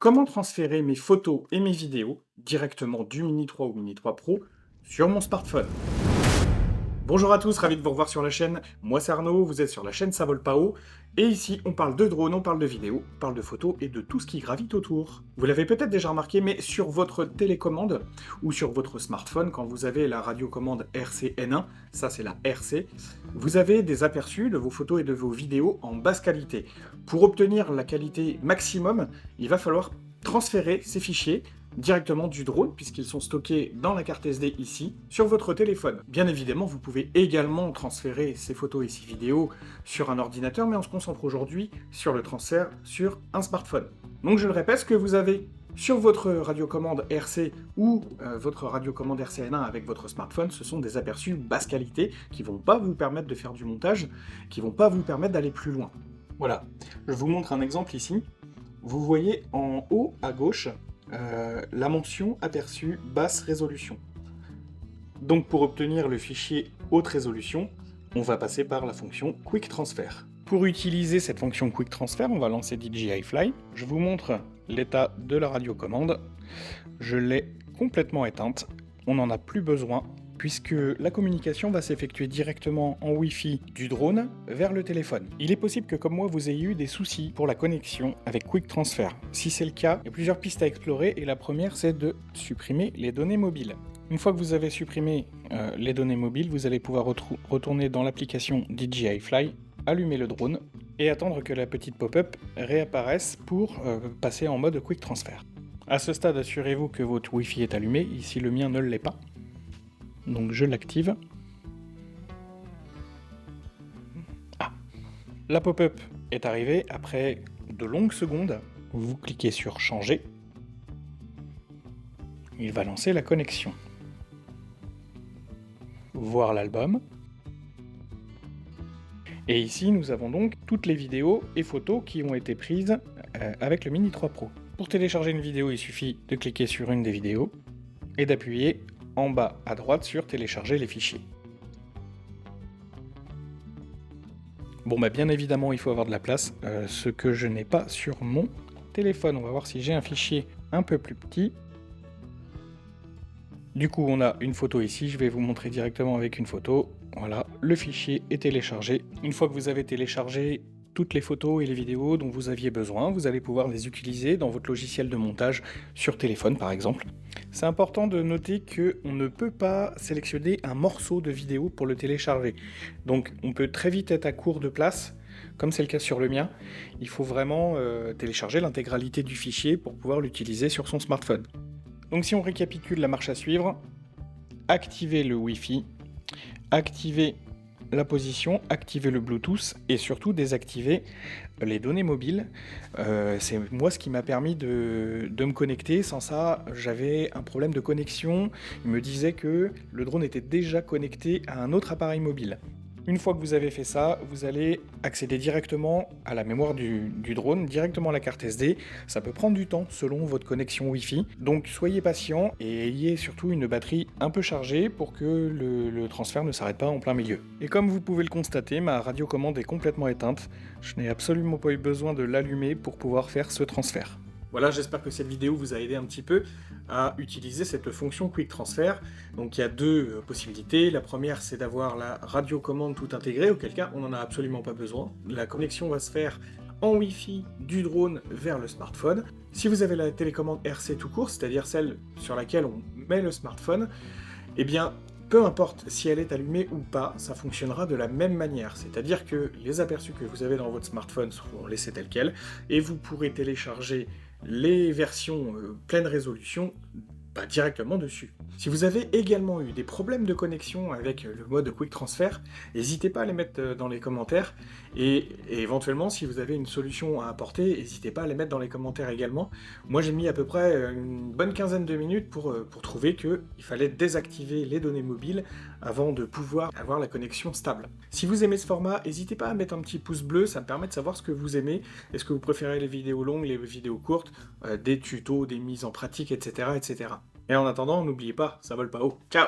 Comment transférer mes photos et mes vidéos directement du Mini 3 au Mini 3 Pro sur mon smartphone? Bonjour à tous, ravi de vous revoir sur la chaîne. Moi c'est Arnaud, vous êtes sur la chaîne Ça vole pas haut. Et ici, on parle de drone, on parle de vidéo, on parle de photos et de tout ce qui gravite autour. Vous l'avez peut-être déjà remarqué, mais sur votre télécommande ou sur votre smartphone, quand vous avez la radiocommande RC-N1, ça c'est la RC, vous avez des aperçus de vos photos et de vos vidéos en basse qualité. Pour obtenir la qualité maximum, il va falloir transférer ces fichiers directement du drone, puisqu'ils sont stockés dans la carte SD ici, sur votre téléphone. Bien évidemment, vous pouvez également transférer ces photos et ces vidéos sur un ordinateur, mais on se concentre aujourd'hui sur le transfert sur un smartphone. Donc je le répète, ce que vous avez sur votre radiocommande RC ou votre radiocommande RC-N1 avec votre smartphone, ce sont des aperçus basse qualité qui vont pas vous permettre de faire du montage, qui vont pas vous permettre d'aller plus loin. Voilà, je vous montre un exemple ici. Vous voyez en haut à gauche la mention aperçu basse résolution. Donc pour obtenir le fichier haute résolution, on va passer par la fonction Quick Transfer. Pour utiliser cette fonction Quick Transfer, on va lancer DJI Fly. Je vous montre l'état de la radiocommande. Je l'ai complètement éteinte, on n'en a plus besoin, puisque la communication va s'effectuer directement en Wi-Fi du drone vers le téléphone. Il est possible que comme moi vous ayez eu des soucis pour la connexion avec Quick Transfer. Si c'est le cas, il y a plusieurs pistes à explorer et la première c'est de supprimer les données mobiles. Une fois que vous avez supprimé les données mobiles, vous allez pouvoir retourner dans l'application DJI Fly, allumer le drone et attendre que la petite pop-up réapparaisse pour passer en mode Quick Transfer. A ce stade, assurez-vous que votre Wi-Fi est allumé, ici le mien ne l'est pas. Donc je l'active. Ah, la pop-up est arrivée après de longues secondes. Vous cliquez sur changer. Il va lancer la connexion. Voir l'album. Et ici nous avons donc toutes les vidéos et photos qui ont été prises avec le Mini 3 Pro. Pour télécharger une vidéo, il suffit de cliquer sur une des vidéos et d'appuyer en bas à droite sur télécharger les fichiers. Bon bah bien évidemment il faut avoir de la place, ce que je n'ai pas sur mon téléphone. On va voir si j'ai un fichier un peu plus petit. Du coup on a une photo ici, je vais vous montrer directement avec une photo. Voilà, le fichier est téléchargé. Une fois que vous avez téléchargé toutes les photos et les vidéos dont vous aviez besoin, vous allez pouvoir les utiliser dans votre logiciel de montage sur téléphone par exemple. C'est important de noter qu'on ne peut pas sélectionner un morceau de vidéo pour le télécharger. Donc on peut très vite être à court de place, comme c'est le cas sur le mien. Il faut vraiment télécharger l'intégralité du fichier pour pouvoir l'utiliser sur son smartphone. Donc si on récapitule la marche à suivre, activer le Wi-Fi, activer la position, activer le Bluetooth et surtout désactiver les données mobiles. C'est moi ce qui m'a permis de me connecter. Sans ça, j'avais un problème de connexion. Il me disait que le drone était déjà connecté à un autre appareil mobile. Une fois que vous avez fait ça, vous allez accéder directement à la mémoire du drone, directement à la carte SD. Ça peut prendre du temps selon votre connexion Wi-Fi. Donc soyez patient et ayez surtout une batterie un peu chargée pour que le transfert ne s'arrête pas en plein milieu. Et comme vous pouvez le constater, ma radiocommande est complètement éteinte. Je n'ai absolument pas eu besoin de l'allumer pour pouvoir faire ce transfert. Voilà, j'espère que cette vidéo vous a aidé un petit peu à utiliser cette fonction Quick Transfer. Donc il y a deux possibilités. La première, c'est d'avoir la radiocommande tout intégrée, auquel cas on n'en a absolument pas besoin. La connexion va se faire en Wi-Fi du drone vers le smartphone. Si vous avez la télécommande RC tout court, c'est-à-dire celle sur laquelle on met le smartphone, eh bien, peu importe si elle est allumée ou pas, ça fonctionnera de la même manière. C'est-à-dire que les aperçus que vous avez dans votre smartphone seront laissés tels quels, et vous pourrez télécharger les versions pleine résolution directement dessus. Si vous avez également eu des problèmes de connexion avec le mode Quick Transfer, n'hésitez pas à les mettre dans les commentaires, et éventuellement si vous avez une solution à apporter, n'hésitez pas à les mettre dans les commentaires également. Moi j'ai mis à peu près une bonne quinzaine de minutes pour trouver qu'il fallait désactiver les données mobiles avant de pouvoir avoir la connexion stable. Si vous aimez ce format, n'hésitez pas à mettre un petit pouce bleu, ça me permet de savoir ce que vous aimez. Est-ce que vous préférez les vidéos longues, les vidéos courtes, des tutos, des mises en pratique, etc., etc. Et en attendant, n'oubliez pas, ça vole pas haut. Ciao!